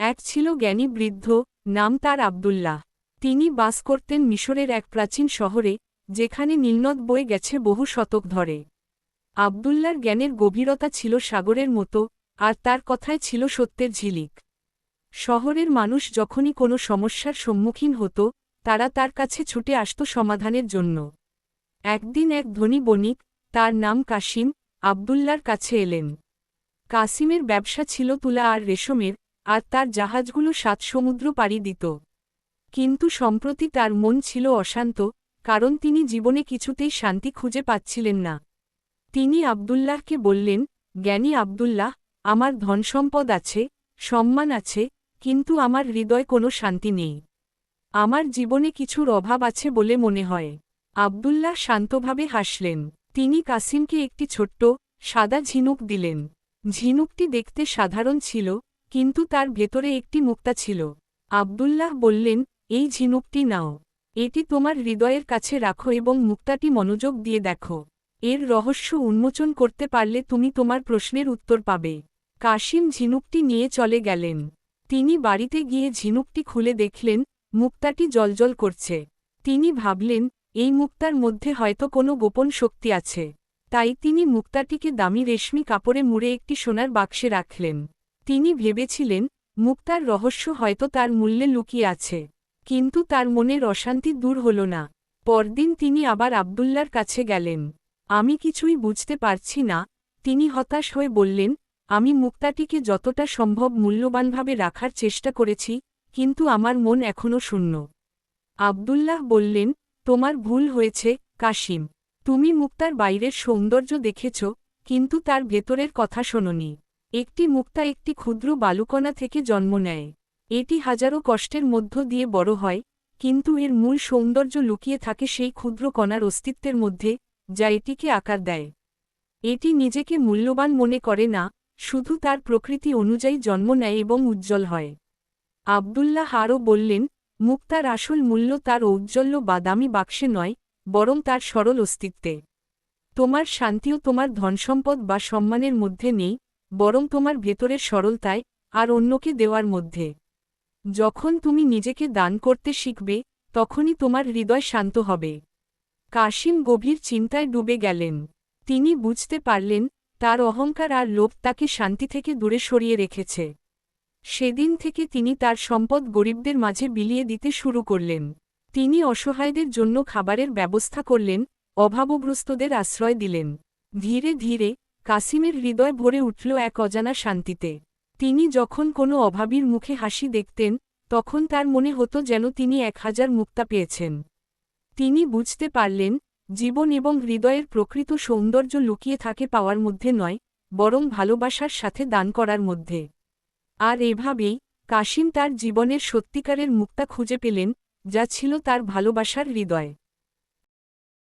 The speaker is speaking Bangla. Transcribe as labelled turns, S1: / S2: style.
S1: এক ছিল জ্ঞানী বৃদ্ধ, নাম তার আব্দুল্লাহ। তিনি বাস করতেন মিশরের এক প্রাচীন শহরে, যেখানে নীলনদ বয়ে গেছে বহু শতক ধরে। আব্দুল্লাহর জ্ঞানের গভীরতা ছিল সাগরের মতো, আর তার কথায় ছিল সত্যের ঝিলিক। শহরের মানুষ যখনই কোনো সমস্যার সম্মুখীন হতো, তারা তার কাছে ছুটে আসত সমাধানের জন্য। একদিন এক ধনী বণিক, তার নাম কাসিম, আব্দুল্লাহর কাছে এলেন। কাসিমের ব্যবসা ছিল তুলা আর রেশমের, আর তার জাহাজগুলো ৭ সমুদ্র পাড়ি দিত। কিন্তু সম্প্রতি তার মন ছিল অশান্ত, কারণ তিনি জীবনে কিছুতেই শান্তি খুঁজে পাচ্ছিলেন না। তিনি আব্দুল্লাহকে বললেন, জ্ঞানী আব্দুল্লাহ, আমার ধনসম্পদ আছে, সম্মান আছে, কিন্তু আমার হৃদয়ে কোনো শান্তি নেই। আমার জীবনে কিছুর অভাব আছে বলে মনে হয়। আব্দুল্লাহ শান্তভাবে হাসলেন। তিনি কাসিমকে একটি ছোট্ট, সাদা ঝিনুক দিলেন। ঝিনুকটি দেখতে সাধারণ ছিল, কিন্তু তার ভেতরে একটি মুক্তা ছিল। আব্দুল্লাহ বললেন, এই ঝিনুকটি নাও। এটি তোমার হৃদয়ের কাছে রাখো এবং মুক্তাটি মনোযোগ দিয়ে দেখো। এর রহস্য উন্মোচন করতে পারলে তুমি তোমার প্রশ্নের উত্তর পাবে। কাসিম ঝিনুকটি নিয়ে চলে গেলেন। তিনি বাড়িতে গিয়ে ঝিনুকটি খুলে দেখলেন, মুক্তাটি জ্বলজ্বল করছে। তিনি ভাবলেন, এই মুক্তার মধ্যে হয়তো কোনো গোপন শক্তি আছে। তাই তিনি মুক্তাটিকে দামি রেশমি কাপড়ে মুড়ে একটি সোনার বাক্সে রাখলেন। তিনি ভেবেছিলেন, মুক্তার রহস্য হয়তো তার মূল্যে লুকিয়ে আছে। কিন্তু তার মনের অশান্তি দূর হল না। পরদিন তিনি আবার আব্দুল্লাহর কাছে গেলেন। আমি কিছুই বুঝতে পারছি না, তিনি হতাশ হয়ে বললেন, আমি মুক্তাটিকে যতটা সম্ভব মূল্যবানভাবে রাখার চেষ্টা করেছি, কিন্তু আমার মন এখনও শূন্য। আব্দুল্লাহ বললেন, তোমার ভুল হয়েছে, কাসিম। তুমি মুক্তার বাইরের সৌন্দর্য দেখেছ, কিন্তু তার ভেতরের কথা শোনোনি। একটি মুক্তা একটি ক্ষুদ্র বালুকণা থেকে জন্ম নেয়। এটি হাজারো কষ্টের মধ্য দিয়ে বড় হয়, কিন্তু এর মূল সৌন্দর্য লুকিয়ে থাকে সেই ক্ষুদ্র কণার অস্তিত্বের মধ্যে, যা এটিকে আকার দেয়। এটি নিজেকে মূল্যবান মনে করে না, শুধু তার প্রকৃতি অনুযায়ী জন্ম নেয় এবং উজ্জ্বল হয়। আব্দুল্লাহ আরও বললেন, মুক্তার আসল মূল্য তার ঔজ্জ্বল্য বা দামি বাক্সে নয়, বরং তার সরল অস্তিত্বে। তোমার শান্তিও তোমার ধনসম্পদ বা সম্মানের মধ্যে নেই, বরং তোমার ভেতরের সরলতায়, আর অন্যকে দেওয়ার মধ্যে। যখন তুমি নিজেকে দান করতে শিখবে, তখনই তোমার হৃদয় শান্ত হবে। কাসিম গভীর চিন্তায় ডুবে গেলেন। তিনি বুঝতে পারলেন, তার অহংকার আর লোভ তাকে শান্তি থেকে দূরে সরিয়ে রেখেছে। সেদিন থেকে তিনি তার সম্পদ গরিবদের মাঝে বিলিয়ে দিতে শুরু করলেন। তিনি অসহায়দের জন্য খাবারের ব্যবস্থা করলেন, অভাবগ্রস্তদের আশ্রয় দিলেন। ধীরে ধীরে কাসিমের হৃদয় ভরে উঠল এক অজানা শান্তিতে। তিনি যখন কোনো অভাবীর মুখে হাসি দেখতেন, তখন তার মনে হতো যেন তিনি 1000 মুক্তা পেয়েছেন। তিনি বুঝতে পারলেন, জীবন এবং হৃদয়ের প্রকৃত সৌন্দর্য লুকিয়ে থাকে পাওয়ার মধ্যে নয়, বরং ভালোবাসার সাথে দান করার মধ্যে। আর এভাবেই কাসিম তার জীবনের সত্যিকারের মুক্তা খুঁজে পেলেন, যা ছিল তার ভালোবাসার হৃদয়।